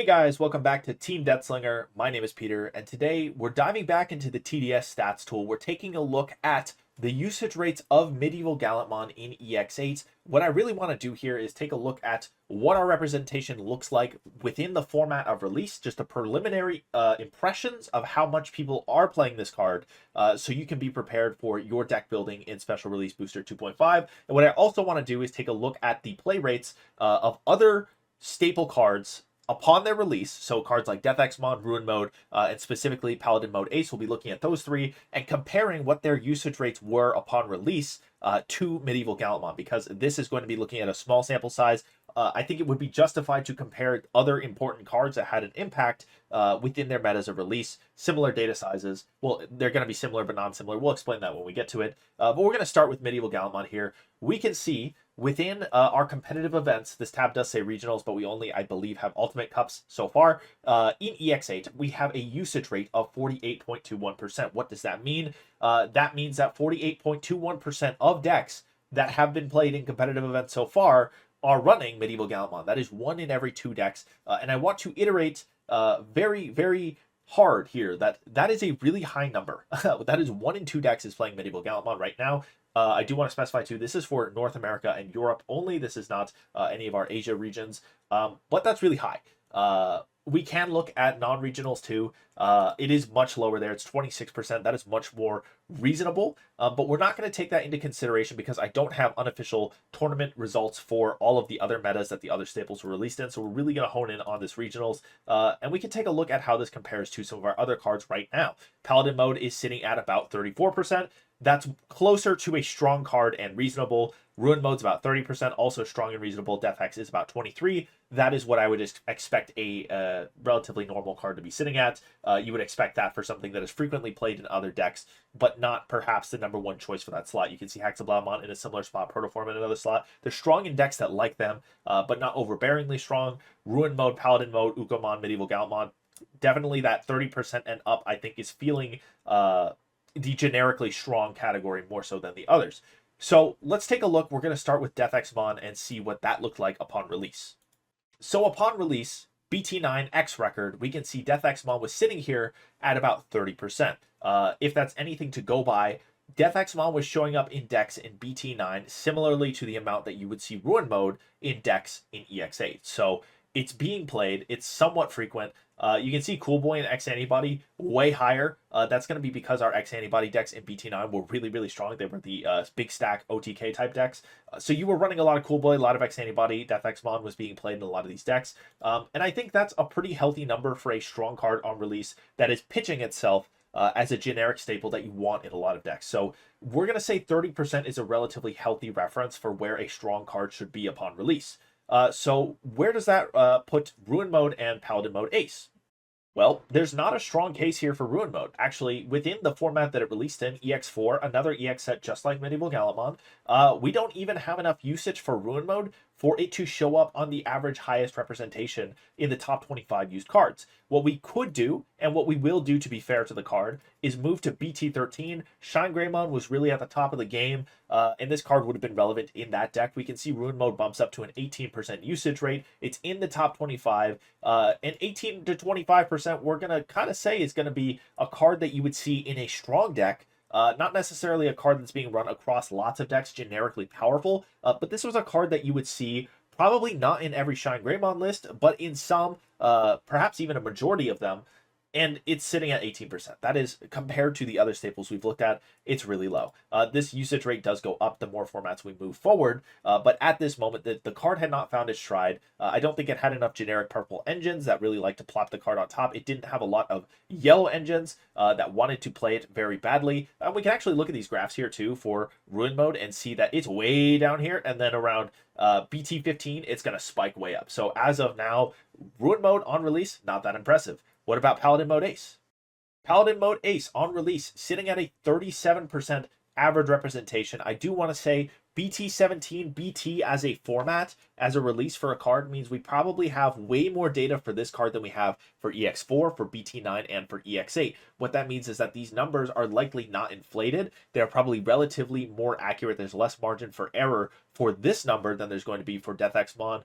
Hey guys, welcome back to Team Death Slinger. My name is Peter, and today we're diving back into the TDS Stats Tool. We're taking a look at the usage rates of Medieval Gallantmon in EX8. What I really want to do here is take a look at what our representation looks like within the format of release, just a preliminary impressions of how much people are playing this card, so you can be prepared for your deck building in Special Release Booster 2.5. And what I also want to do is take a look at the play rates of other staple cards upon their release. So cards like Deathxmon, Ruin Mode, and specifically Paladin Mode Ace, we'll be looking at those three and comparing what their usage rates were upon release to Medieval Gallantmon, because this is going to be looking at a small sample size. I think it would be justified to compare other important cards that had an impact within their metas of release, similar data sizes. Well, they're going to be similar but non-similar. We'll explain that when we get to it. But we're going to start with Medieval Gallantmon here. We can see within our competitive events, this tab does say regionals, but we only, I believe, have Ultimate Cups so far. In EX8, we have a usage rate of 48.21%. What does that mean? That means that 48.21% of decks that have been played in competitive events so far are running Medieval Gallantmon. That is 1 in every 2 decks. And I want to iterate very, very hard here that is a really high number. That is 1 in 2 decks is playing Medieval Gallantmon right now. I do want to specify too, this is for North America and Europe only. This is not any of our Asia regions, but that's really high. We can look at non-regionals too. It is much lower there. It's 26%. That is much more reasonable, but we're not going to take that into consideration because I don't have unofficial tournament results for all of the other metas that the other staples were released in. So we're really going to hone in on this regionals, and we can take a look at how this compares to some of our other cards right now. Paladin Mode is sitting at about 34%. That's closer to a strong card and reasonable. Ruin Mode's about 30%, also strong and reasonable. Death Hex is about 23%. That is what I would expect a relatively normal card to be sitting at. You would expect that for something that is frequently played in other decks, but not perhaps the #1 choice for that slot. You can see Hexablaumon in a similar spot, Protoform in another slot. They're strong in decks that like them, but not overbearingly strong. Ruin Mode, Paladin Mode, Ukomon, Medieval Gallantmon, definitely that 30% and up, I think, is feeling the generically strong category more so than the others. So let's take a look. We're going to start with Deathxmon and see what that looked like upon release. So upon release, BT9 X record, we can see Deathxmon was sitting here at about 30%. If that's anything to go by, Deathxmon was showing up in decks in BT9 similarly to the amount that you would see Ruin Mode in decks in EX8. So it's being played. It's somewhat frequent. You can see Cool Boy and X Antibody way higher. That's going to be because our X Antibody decks in BT9 were really, really strong. They were the big stack OTK type decks. So you were running a lot of Cool Boy, a lot of X Antibody. Deathxmon was being played in a lot of these decks. And I think that's a pretty healthy number for a strong card on release that is pitching itself as a generic staple that you want in a lot of decks. So we're going to say 30% is a relatively healthy reference for where a strong card should be upon release. So where does that put Ruin Mode and Paladin Mode Ace? Well, there's not a strong case here for Ruin Mode. Actually, within the format that it released in, EX4, another EX set just like Medieval Gallantmon, we don't even have enough usage for Ruin Mode for it to show up on the average highest representation in the top 25 used cards. What we could do, and what we will do to be fair to the card, is move to BT13. Shine Greymon was really at the top of the game, and this card would have been relevant in that deck. We can see Ruin Mode bumps up to an 18% usage rate. It's in the top 25, and 18 to 25% we're going to kind of say is going to be a card that you would see in a strong deck. Not necessarily a card that's being run across lots of decks, generically powerful, but this was a card that you would see probably not in every Shine Greymon list, but in some, perhaps even a majority of them, and it's sitting at 18%. That is, compared to the other staples we've looked at, it's really low. This usage rate does go up the more formats we move forward, but at this moment, the card had not found its stride. I don't think it had enough generic purple engines that really like to plop the card on top. It didn't have a lot of yellow engines that wanted to play it very badly. We can actually look at these graphs here too for Ruin Mode and see that it's way down here, and then around BT15, it's going to spike way up. So as of now, Ruin Mode on release, not that impressive. What about Paladin Mode Ace? Paladin Mode Ace on release, sitting at a 37% average representation. I do want to say BT17, BT as a format, as a release for a card, means we probably have way more data for this card than we have for EX4, for BT9, and for EX8. What that means is that these numbers are likely not inflated. They're probably relatively more accurate. There's less margin for error for this number than there's going to be for Deathxmon,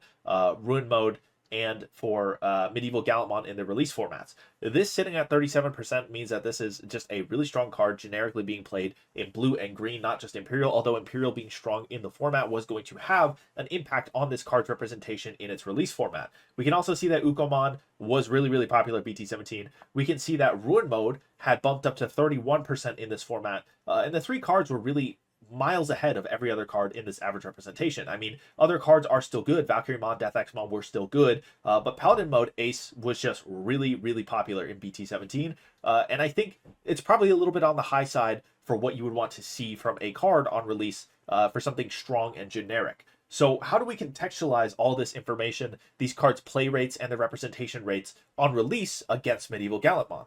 Ruin Mode, and for Medieval Gallantmon in the release formats. This sitting at 37% means that this is just a really strong card, generically being played in blue and green, not just Imperial, although Imperial being strong in the format was going to have an impact on this card's representation in its release format. We can also see that Ukomon was really, really popular BT17. We can see that Ruin Mode had bumped up to 31% in this format, and the three cards were really miles ahead of every other card in this average representation. I mean, other cards are still good. Valkyriemon, Death Xmon were still good, but Paladin Mode Ace was just really, really popular in BT17, and I think it's probably a little bit on the high side for what you would want to see from a card on release for something strong and generic. So how do we contextualize all this information, these cards' play rates and the representation rates on release against Medieval Gallantmon?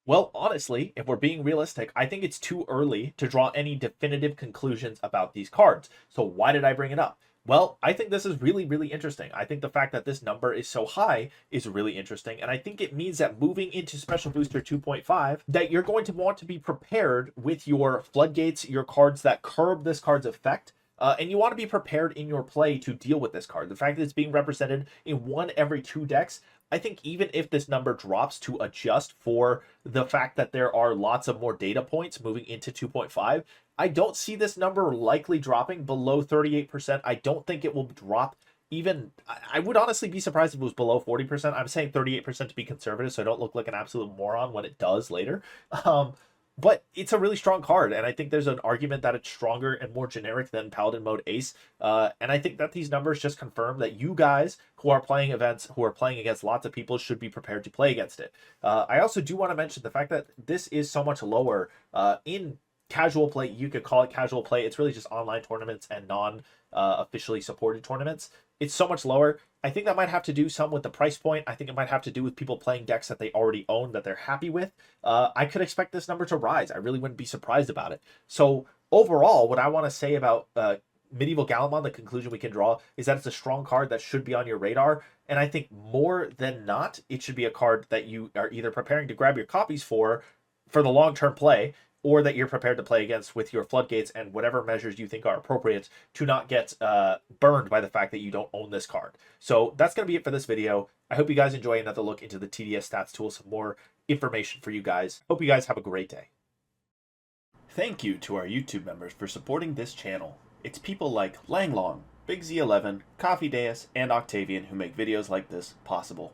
Well, honestly, if we're being realistic, I think it's too early to draw any definitive conclusions about these cards. So why did I bring it up? Well, I think this is really, really interesting. I think the fact that this number is so high is really interesting. And I think it means that moving into Special Booster 2.5, that you're going to want to be prepared with your floodgates, your cards that curb this card's effect. And you want to be prepared in your play to deal with this card. The fact that it's being represented in 1 every 2 decks, I think even if this number drops to adjust for the fact that there are lots of more data points moving into 2.5, I don't see this number likely dropping below 38%. I don't think it will drop even. I would honestly be surprised if it was below 40%. I'm saying 38% to be conservative, so I don't look like an absolute moron when it does later. But it's a really strong card, and I think there's an argument that it's stronger and more generic than Paladin Mode Ace. And I think that these numbers just confirm that you guys who are playing events, who are playing against lots of people, should be prepared to play against it. I also do want to mention the fact that this is so much lower in casual play. You could call it casual play. It's really just online tournaments and non-officially supported tournaments. It's so much lower. I think that might have to do some with the price point. I think it might have to do with people playing decks that they already own, that they're happy with. I could expect this number to rise. I really wouldn't be surprised about it. So overall, what I want to say about Medieval Gallantmon, the conclusion we can draw, is that it's a strong card that should be on your radar. And I think more than not, it should be a card that you are either preparing to grab your copies for the long-term play, or that you're prepared to play against with your floodgates and whatever measures you think are appropriate to not get burned by the fact that you don't own this card. So that's going to be it for this video. I hope you guys enjoy another look into the TDS Stats Tool, some more information for you guys. Hope you guys have a great day. Thank you to our YouTube members for supporting this channel. It's people like Langlong, Big Z11, Coffee Deus, and Octavian who make videos like this possible.